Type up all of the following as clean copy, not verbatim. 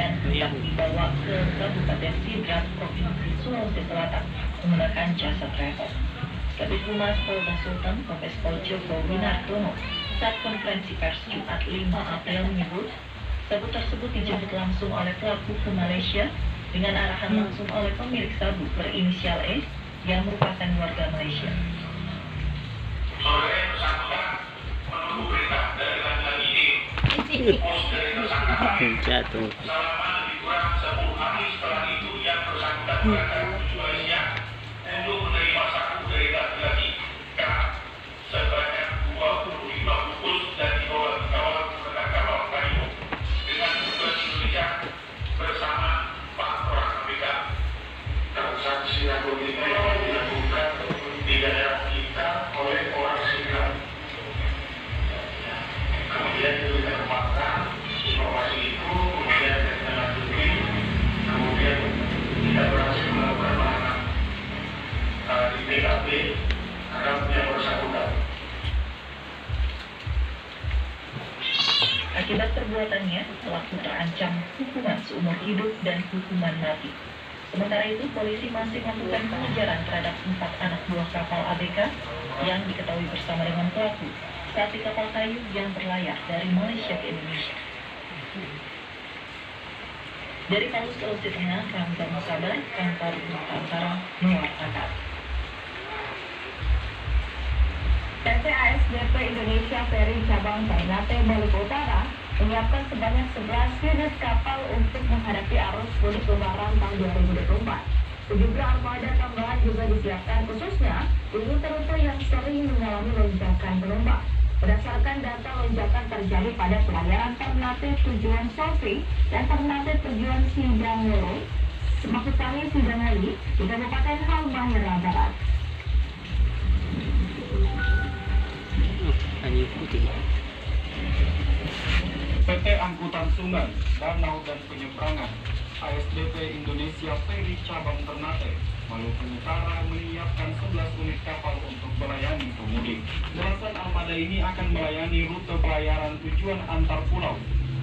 dan hendak dibawa ke Kabupaten Sidrap, Provinsi Sulawesi Selatan menggunakan jasa travel. Kabid Humas Polda Sultan Kombes Pol Joko Winardono saat konferensi pers Jumat 5 April menyebut sabu tersebut dijemput langsung oleh pelaku ke Malaysia dengan arahan langsung oleh pemilik sabu berinisial S yang merupakan warga Malaysia. Sore bersangkutan menunggu perintah dari laki-laki ini. Pos dari tersangka Jatuh. selama lebih kurang 10 hari setelah itu yang bersangkutan berangkat menuju Malaysia untuk menerima sabu dari laki-laki K sebanyak 25 bungkus dan dibawa ke kawal menggunakan kapal kayu dengan tujuan Indonesia bersama 4 orang ABK. Transaksi narkotika yang dilakukan di daerah kita oleh orang Singkat. Kemudian kita kembangkan informasi itu, kemudian kita lanjuti, kemudian kita berhasil melakukan penahanan di TKP terhadap yang bersangkutan. Akibat perbuatannya, pelaku terancam hukuman seumur hidup dan hukuman mati. Sementara itu, polisi masih melakukan pengejaran terhadap 4 anak buah kapal ABK yang diketahui bersama dengan pelaku saat di kapal kayu yang berlayar dari Malaysia ke Indonesia. Dari Palu, Sulawesi Tengah, Ramza Musabar, Kantor Nusantara melaporkan. PT ASDP Indonesia Ferry Cabang Ternate Maluku Utara menyiapkan sebanyak 11 unit kapal untuk menghadapi arus mudik lebaran tahun 2024. Sejumlah armada tambahan juga disiapkan khususnya di rute-rute yang sering mengalami lonjakan penumpang. Berdasarkan data, lonjakan terjadi pada pelayaran Ternate tujuan Sofi dan Ternate tujuan Sidangoro, maksud kami Sidangali, di Kabupaten Halmahera Barat. PT Angkutan Sungai, Danau dan Penyeberangan ASDP Indonesia Ferry Cabang Ternate Maluku Utara menyiapkan 11 unit kapal untuk melayani pemudik. Belasan armada ini akan melayani rute pelayaran tujuan antar pulau,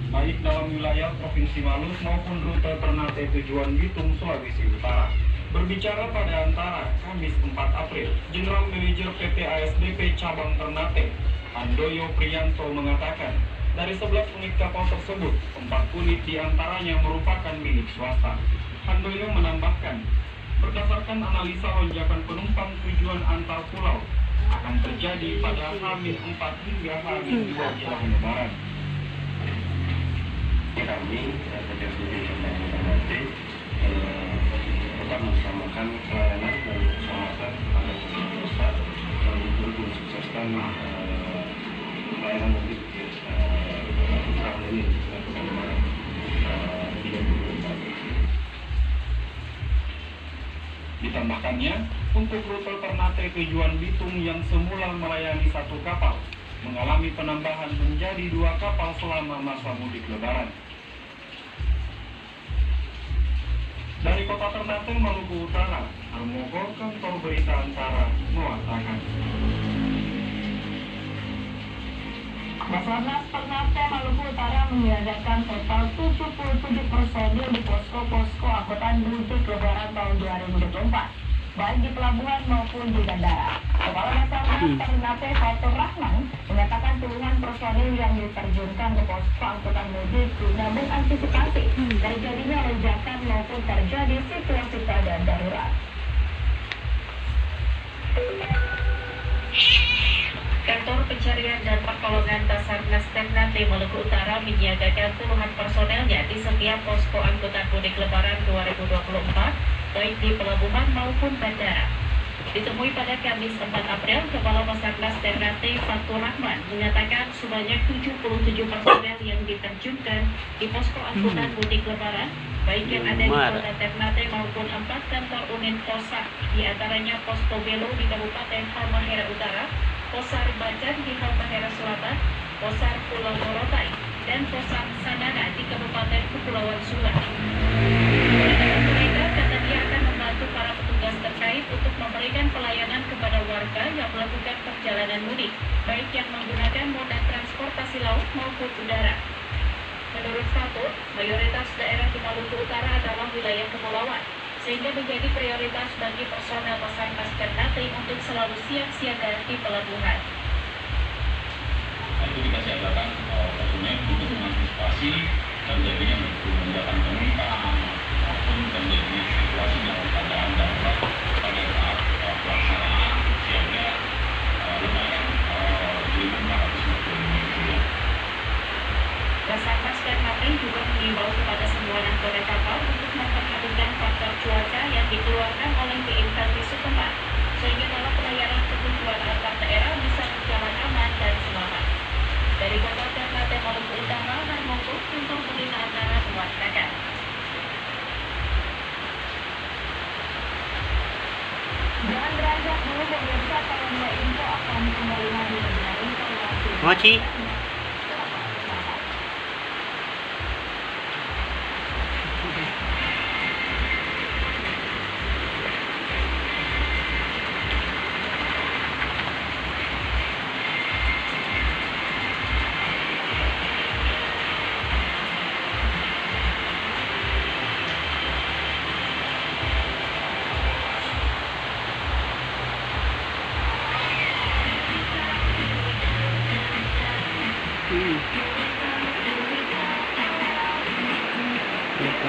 baik dalam wilayah Provinsi Maluku maupun rute Ternate tujuan Bitung, Sulawesi Utara. Berbicara pada Antara, Kamis 4 April, General Manager PT ASDP Cabang Ternate, Handoyo Priyanto mengatakan, dari 11 unit kapal tersebut, 4 unit diantaranya merupakan milik swasta. Handoyo menambahkan, berdasarkan analisa lonjakan penumpang tujuan antar pulau akan terjadi pada H-4 hingga H-2 jelang Lebaran. Kami tetap mensamakan pelayanan dan keselamatan pada pemerintah pusat dan untuk mensukseskan pelayanan mudik tahun ini dilakukan Maret 2024. Ditambahkannya, untuk rute Ternate tujuan Bitung yang semula melayani 1 kapal, mengalami penambahan menjadi 2 kapal selama masa mudik Lebaran. Dari Kota Ternate, Maluku Utara, Armoko, Kantor Berita Antara, mewakilkan. Basarnas Ternate Maluku Utara menyiagakan total 77 personil di posko-posko angkutan mudik Lebaran tahun 2024, baik di pelabuhan maupun di bandara. Kepala Basarnas Ternate Fatur Rahman menyatakan puluhan personil yang diterjunkan ke posko angkutan mudik guna mengantisipasi terjadinya lonjakan maupun terjadi situasi keadaan darurat. Kantor Pencarian dan Pertolongan Basarnas Ternate Maluku Utara menyiagakan puluhan personelnya di setiap posko angkutan mudik Lebaran 2024, baik di pelabuhan maupun bandara. Ditemui pada Kamis 4 April, Kepala Basarnas Ternate Fatur Rahman mengatakan sebanyak 77 personel yang diterjunkan di posko angkutan mudik Lebaran, baik yang ada di Kota Ternate maupun 4 kantor unit Posar, di antaranya Posko Belo di Kabupaten Halmahera Utara, Posar Bacan di Halmahera Selatan, Posar Pulau Morotai, dan Posar Sanana di Kabupaten Kepulauan Sula. Mereka kata dia akan membantu para petugas terkait untuk memberikan pelayanan kepada warga yang melakukan perjalanan mudik, baik yang menggunakan moda transportasi laut maupun udara. Menurut Fatur, Mayoritas daerah di Maluku Utara adalah wilayah kepulauan, sehingga menjadi prioritas bagi personel Basarnas Ternate untuk selalu siap siaga di pelabuhan. Itu dikasih adakan personel untuk mengantisipasi terjadinya lonjakan penumpang maupun terjadinya situasi dalam keadaan darurat pada saat pelaksanaan siaga Lebaran 1445 Basarnas Ternate juga mengimbau kepada semua nakoda kapal untuk memperhatikan faktor cuaca yang dikeluarkan oleh BMKG setempat, sehingga dalam pelayaran kebutuhan antar daerah bisa berjalan aman dan selamat. Dari Kota Ternate, Maluku Utara, Narmoko, untuk berita acara mewakilkan. Jangan beranjak dulu pemirsa, kalau info akan kembali lagi dengan informasi. Mochi.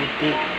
Putih.